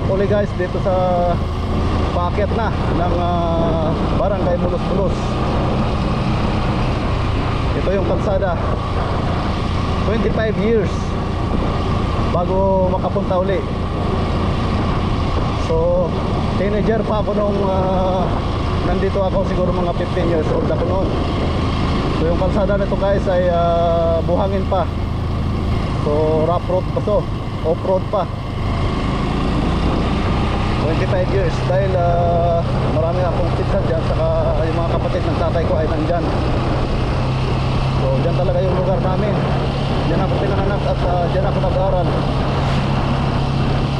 uli guys dito sa paakyat na ng Barangay Mulos-Bulos. Ito yung kalsada. 25 years bago makapunta uli. So teenager pa ako nung nandito ako, siguro mga 15 years old ako noon. So yung kalsada nito guys ay buhangin pa. So rough road pa to, off road pa. 25 years dahil marami akong pinsan dyan, saka yung mga kapatid ng tatay ko ay nandyan. So dyan talaga yung lugar namin. Dyan ako pinanganak at dyan ako nag-aaral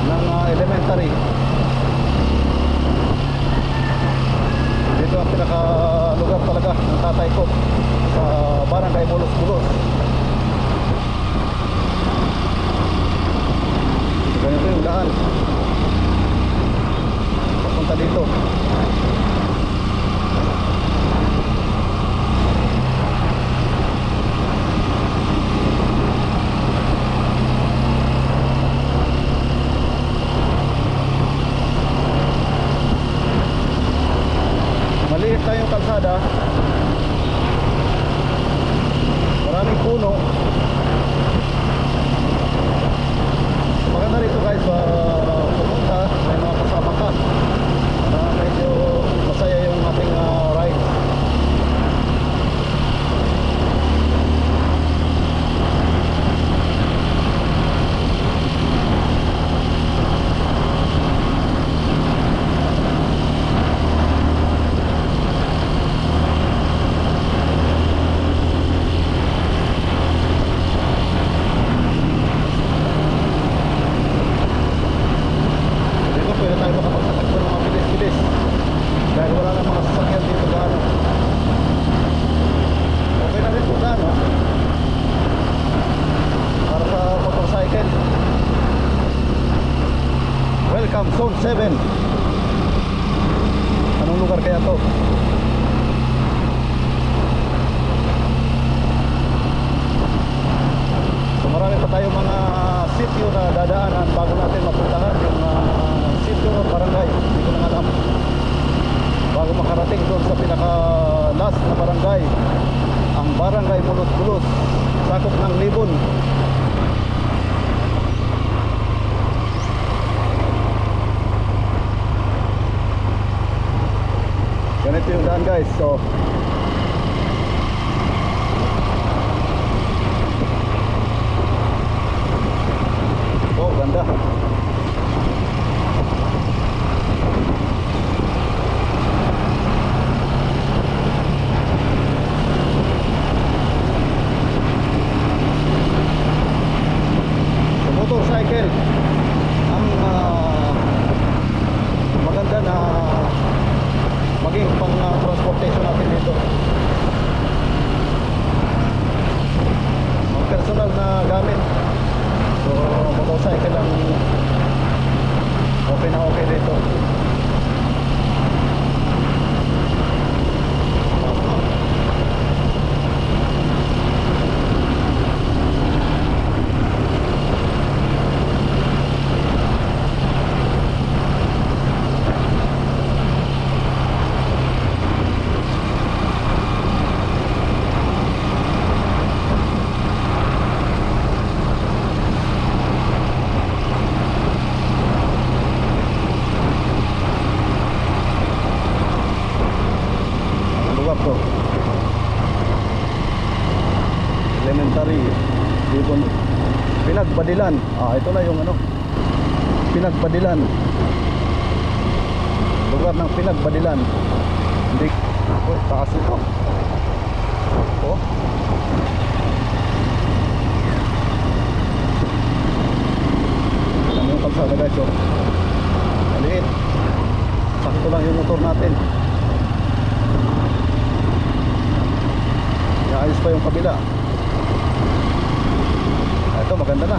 ng elementary. Dito ang pinaka lugar talaga ng tatay ko sa Barangay Mulos-Bulos. Ganito yung daan papunta dito. Maliit lang yung kalsada, maraming puno. Maganda rito guys pumunta, may mga kasama ka, medyo masaya yung ating ride. Dahil wala na mga sasakyan dito gaano. Okay na rin po gaano para sa motorcycle. Welcome Zone 7. Anong lugar kaya to? So marami pa tayong mga sitio na dadaanan bago natin mapuntahan yung sitio ng barangay. Hindi ko na alam bago makarating doon sa pinaka last na barangay, ang Barangay Mulos-Bulos, sakop ng Libon. Ganito yung daan guys. So oh ganda. Motorcycle ang maganda na maging pang transportation natin dito. Ang personal na gamit, so motorcycle ang okay na okay dito. Elementary Libon Pinagbadilan. Ito na yung Pinagbadilan, lugar ng Pinagbadilan. Hindi taas ito. Oh yung kalsada guys, maliit, sakto lang yung motor natin. Ayos pa yung kabila. Ito maganda na,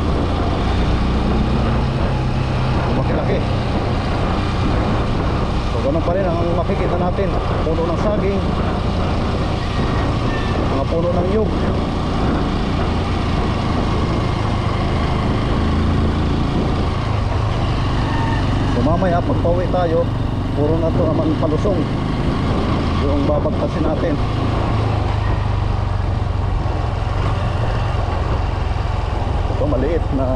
lumaki-laki. So ganun pa rin ang makikita natin, puno ng saging, mga puno ng nyug. So So mamaya pag pauwi tayo, puro na to naman palusong yung babagtasin natin. Ito maliit na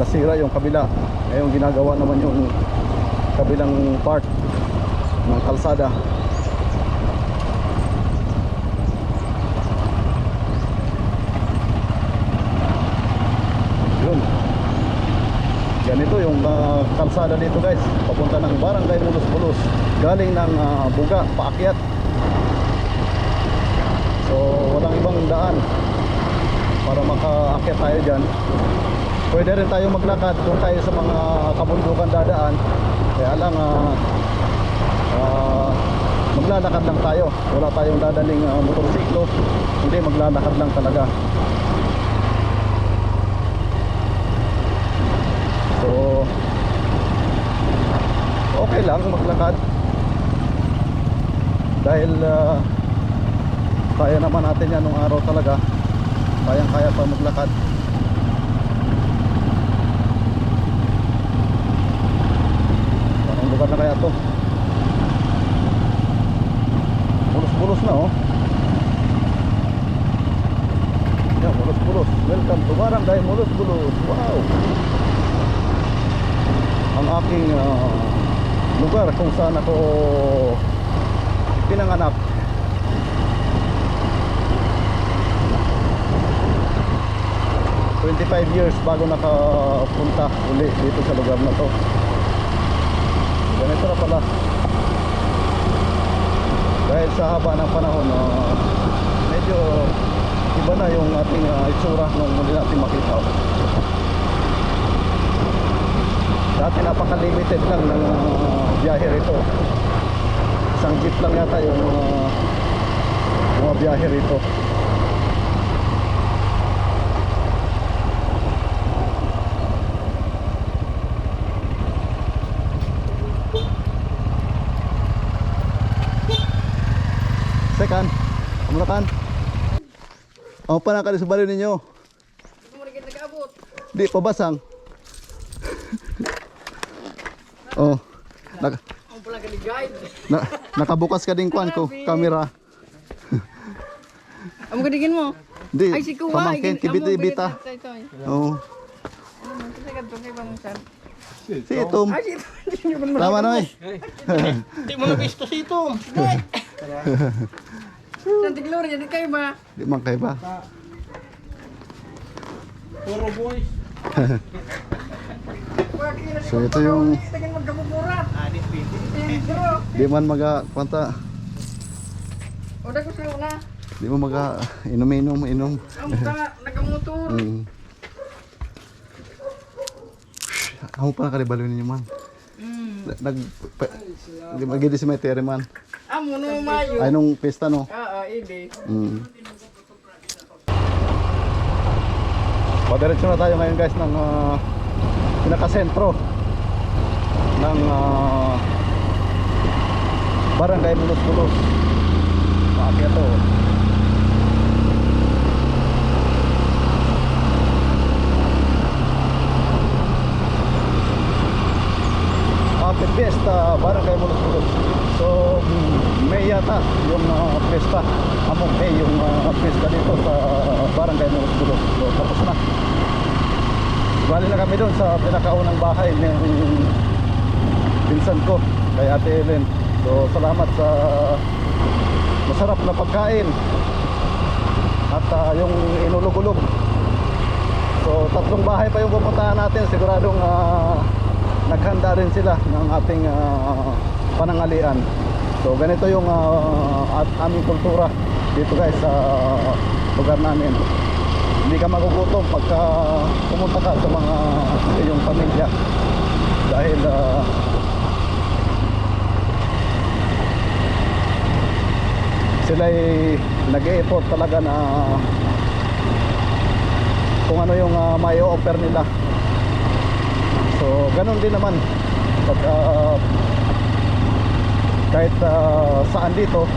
nasira yung kabila. Ngayon ginagawa naman yung kabilang part ng kalsada. Yun, ganito yung kalsada dito guys, papunta ng Barangay Mulos-Bulos, galing ng Buga paakyat. So walang ibang daan para makaakyat tayo dyan. Pwede rin tayo maglakad kung tayo sa mga kabundukan dadaan. Kaya lang maglalakad lang tayo. Wala tayong dadaling motorsiklo. Hindi, maglalakad lang talaga. So okay lang maglakad. Dahil kaya naman natin yan nung araw talaga. Kayang-kaya pa maglakad. Lugar na kaya to? Bulos-bulos na oh. Yan, Mulos-Bulos. Welcome to Barangay Mulos-Bulos. Wow, ang aking lugar kung saan ako pinanganak. "25 years bago nakapunta uli dito sa lugar na to." Ganito na pala. Dahil sa haba ng panahon, medyo iba na yung ating itsura nung muli natin makita. Dati napaka-limited lang ng biyahe rito. Isang jeep lang yata yung mga biyahe rito. Sekan, amulakan. Ang panakali sa baliw ninyo. Di pabasang. Oh, nakabukas ka din kuan ko, camera. Amo gadigin mo. Di, Ay si Kuwa, pamangkin kibita-bita. Oh. Si Tom. Tama na eh. Hindi mo na-visto si Tom. Santi Gloria, di kayo ba? Di man kayo ba? Puro boys. So ito yung Tingin magkabuburat. di man maga kwanta. O da ko sa'yo na. Di mo maga inom. Ang nagamotor. Amo pa nakalibalo ninyo man. Magidi si Maytere man. Amo no mayo. Ay nung pesta no. Hindi. Padiretso na tayo ngayon guys ng pinakasentro ng Barangay Mulos-Bulos. Paakyat to. Happy Fiesta, Barangay Mulos-Bulos. So May yata yung fiesta. Among May yung fiesta dito sa Barangay Mulos-Bulos. So tapos na. Bali na kami doon sa pinakaunang bahay ng pinsan ko, kay Ate Ellen. So salamat sa masarap na pagkain at yung inulog-ulog. So 3 bahay pa yung pupuntahan natin. Siguradong naghanda rin sila ng ating panangalian. So ganito yung aming kultura dito guys sa lugar namin. Hindi ka magugutom pagka pumunta ka sa mga iyong pamilya dahil sila ay nag-e-effort talaga na kung ano yung may offer nila. So ganun din naman pag kahit saan dito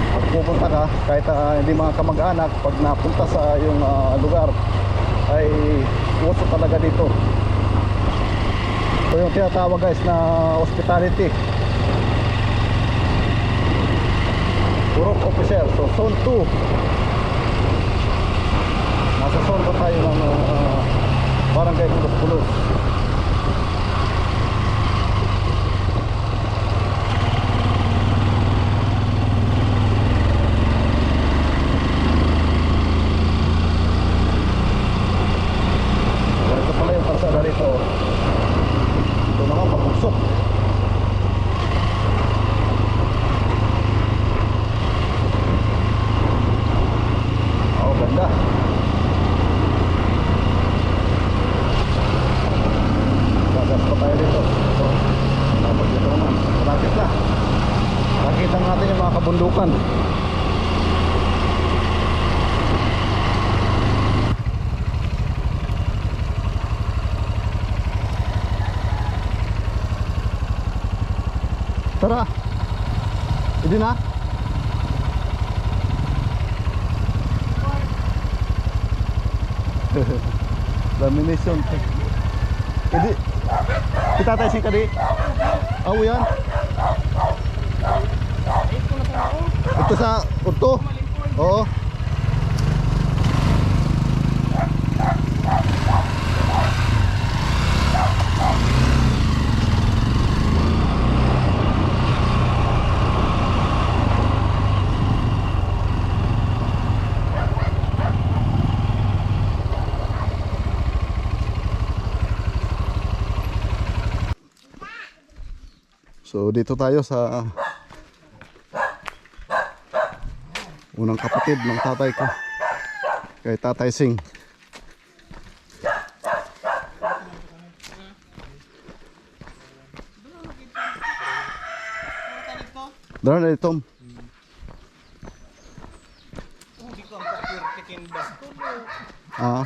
Pag pupunta ka, kahit hindi mga kamag-anak, pag napunta sa yung lugar, ay uso talaga dito. So yung tinatawag guys na hospitality. Purok officer. So zone 2. Nasa zone 2 tayo ng barangay Kulos-Kulos. Ito pala yung parsada rito. Ito naman pabuksok. Oh, ganda. Gagas pa tayo dito. So, tapos dito naman. Rakit na. Nakita natin yung mga kabundukan. Tara. Hindi na. Lamination. Hindi. Kita tayo sing kadi. Aw yan. Ito sa uto. Oo. So dito tayo sa unang kapatid ng tatay ko, kay Tatay Sing. Dara na Tom. Hindi ko ang papirtikin ba? Ah.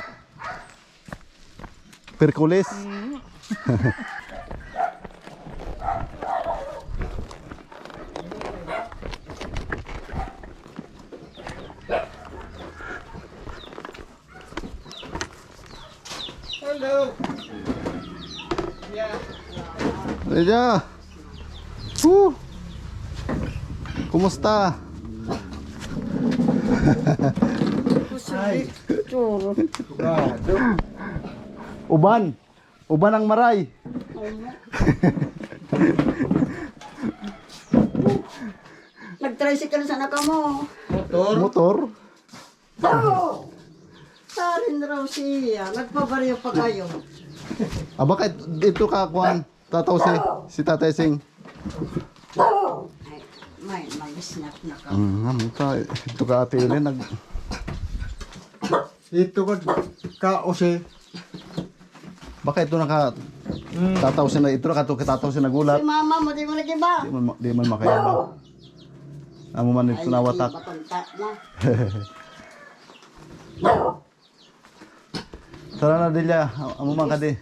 Perkulis. Hello. Yeah. Reja. Kumusta? Uban. Uban ang maray. Nag-tricycle sana ka mo. Motor. Oo! Sarin raw siya. Nagpabaryo pa kayo. Bakit dito ka kuan? Tataw si Tatay Sing. Ay, may mag-snap na ka. Ito ka ate Ellen nag Ito ka ose. Baka ito naka tataw na ito ka to tataw na gulat. Si mama mo, di mo nagiba. Di man makaya. Amo man ito nawatak. Patunta na. Tara na Delia, amo man kadi.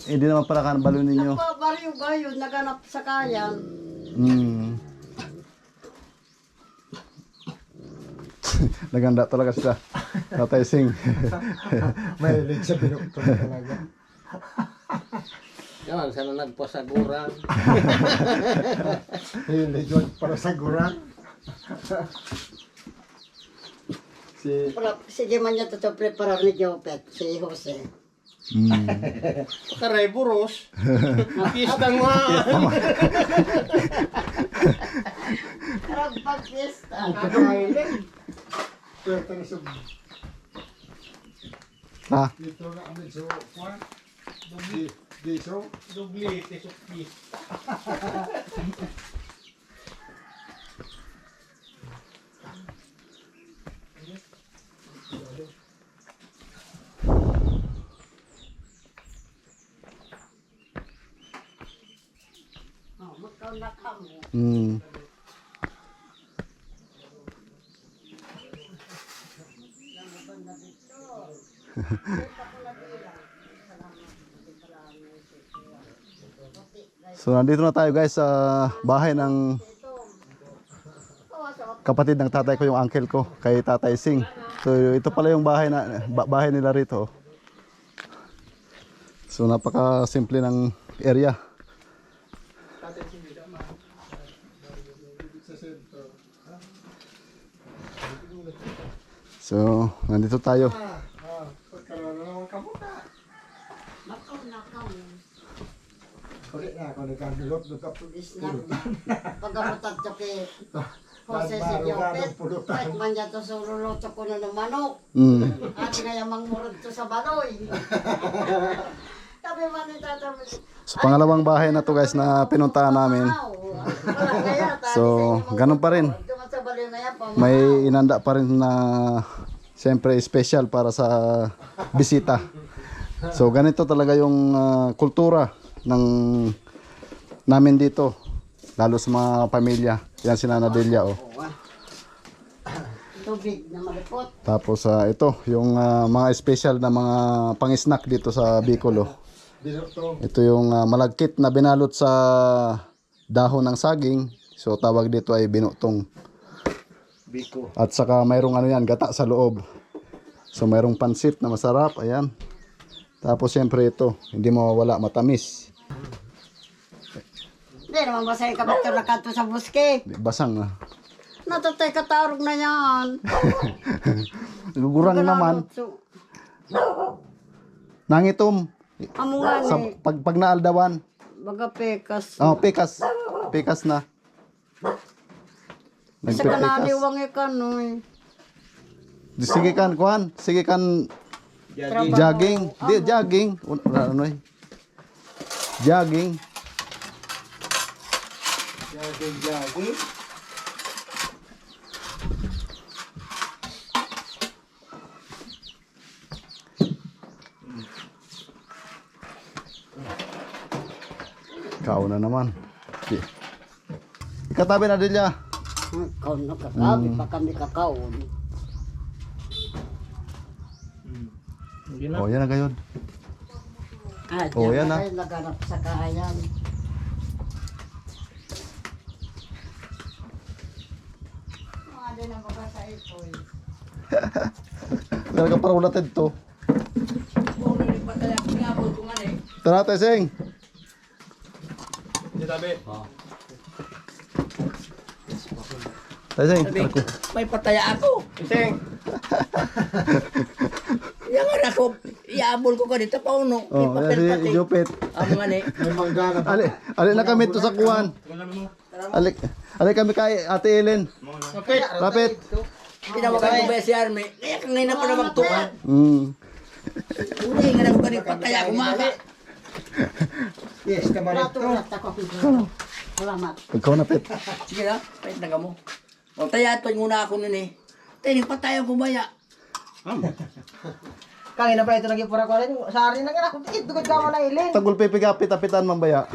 Hindi naman para kan balon ninyo. Nagpabaryo ba yun? Naganap sa kayan. Naganda talaga sila. Tatay Sing. May lig sa binukton talaga. Yan, sana nagpasaguran. Hilig yun para sa gurang. Sige man niya ito preparar ni Jopet, si Jose. Karay buros. Pistang mga. Karag pag-fiesta. Pwede na sa Ha? dito na kami sa kwan. Dito. Dublete sa pista. Oh, magkaw na kamo. So nandito na tayo guys sa bahay ng kapatid ng tatay ko, yung uncle ko, kay Tatay Sing. So ito pala yung bahay nila rito. So napaka simple ng area. So nandito tayo. Pulis na. Pagkamutat ko kay Jose si Jopet. Kahit man niya to sululuto ko na ng manok. At nga mangmurad to sa baloy. Sabi man ni Tata. So pangalawang bahay na to guys na pinuntahan namin. So ganun pa rin. May inanda pa rin na siyempre special para sa bisita. So ganito talaga yung kultura ng namin dito, lalo sa mga pamilya. Yan si Nana Delia, oh. Tubig na malipot. Tapos ito yung mga special na mga pang-snack dito sa Bicol, oh. Ito yung malagkit na binalot sa dahon ng saging. So tawag dito ay binutong. At saka mayroong ano yan, gata sa loob. So mayroong pansit na masarap, ayan. Tapos siyempre ito, hindi mawawala, matamis. Hindi naman basahin ka bakit na kanto sa buske. Basang na. Natatay katarog na yan. Gurang naman. Nangitom. Amo nga Sa, ni. pag naaldawan. Baga pekas. Oh, pekas. Pekas na. Isa ka Nagpepekas. naliwang ikan no eh. Sige kan, kuhan. Sige kan. Trabaho. Jogging. Di, jogging. Ano eh. Jogging. Kauna naman. Ikatabi na Delia. Ikaw na kakabi pa kami kakaon. Oh, yan na gayod. Ah, Oh, diyan yan na ah. kayo naganap sa kahayan. Hindi na baka sa ito eh. Talaga parang ulatid to. Tara, Teseng. Teseng, tara ko. May pataya ako. Iseng! Yang anak ko, iabol ko kanito pa uno. May Oh, papel yan pati. si Jopet. Ang nga ni. Ali na kami to sa kuwan. Ali kami kay Ate Ellen. Okay! Rapit. Tinawagan ko ba si Army? Kaya kang ngayon na pa na magtukan. Hindi nga na ko kanito pataya ko maka. Yes, kamarit to. Natulat ako. Salamat. Ikaw na, Pet. Sige na, pahit na ka mo. O taya to muna ako nun eh. Tayo pataya ko baya. Kangina pa ito naging pura ko rin. Sa arin na nga ako. Dugod ka mo na ilin. Tagul pipigapit apitan man baya.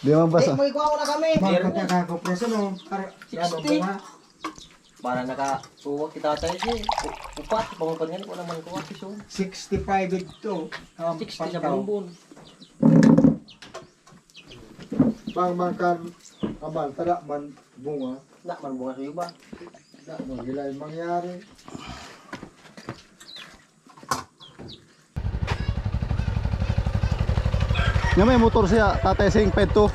Di man Di basa. mo ikuha ko na kami. Bakit ka kako preso no? 60. Para nakasuwag kita tayo siya. Upat, pangupan yan ko naman ko. 65 ito. 60 na bumbun. Pang makan amal tala man bunga. Na, manbunga sa'yo ba? Da mo gila yung mangyari. Nga may motor siya, Tatay Sing, Pet to.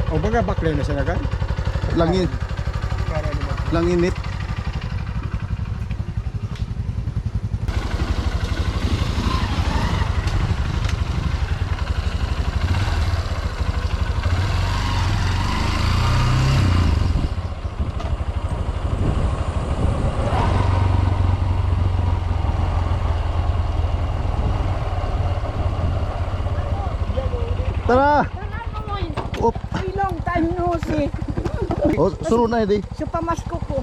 O baga baklay na sila kan? Langin. Langinit. Tara! Op. Ay, long time no see. Oh, sunod na hindi. So pamasko ko.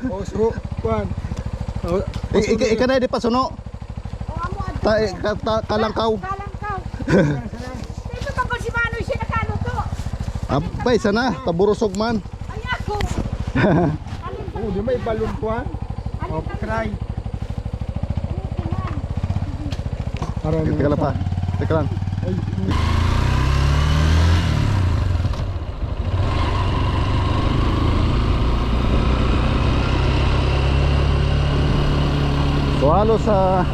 O sro kwan. Ika na hindi pa suno. O amo adto. Kalangkaw. Kalangkaw. Dito pa ko si Manoy siya nakaluto. Abay, sana. Taburusog man. Ay ako. O di may balon kwan. O cry. Aron Teka lang pa. Teka lang. So halos sa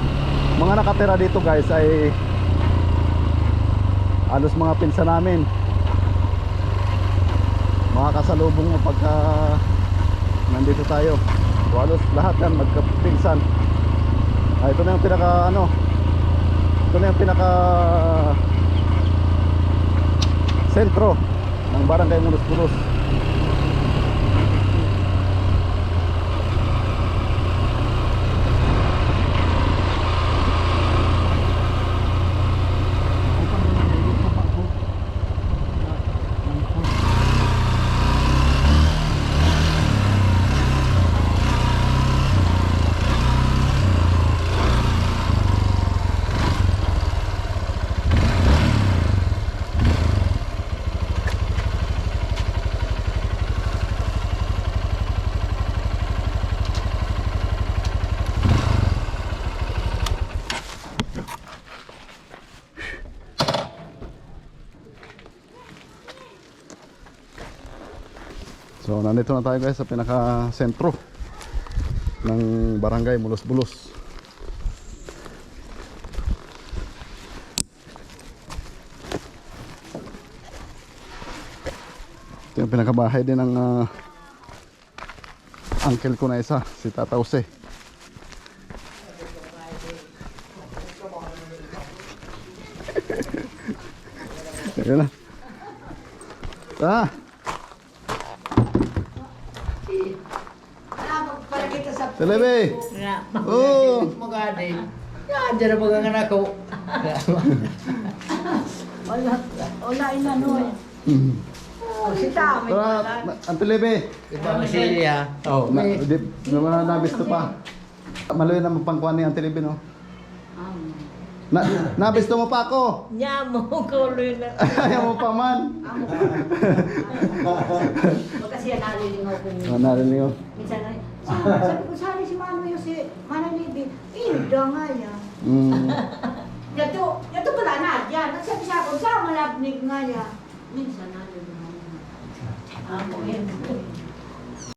mga nakatira dito guys ay halos mga pinsan namin, mga kasalubong mo pagka nandito tayo. So halos lahat yan magkapinsan. Ito na yung pinaka ito na yung pinaka sentro ng Barangay Mulos-Bulos. So nandito na tayo guys sa pinaka sentro ng Barangay Mulos-Bulos. Ito yung pinakabahay din ng uncle ko na isa, si Tata Jose. Ayan na. Telebe! Oh! Magani. Yan, dyan na mga ako. Wala inano eh. Si Tami. Tara, ang Telebe! Ibang silya. Oh. Naman nabisto pa. Maloy na mapangkuhan ni ang Telebe, no? Nabisto mo pa ako! Nyamo ko na. Ayaw mo pa man! Kasi yan nalilingaw ko. Narinig ko. Minsan na, sabi ko sali si Mano yung si Mananibi. Inda nga yan. Yato pala na yan. Nagsabi siya ako, sa malabnig nga yan. Minsan nalilingaw ko. Ako yun.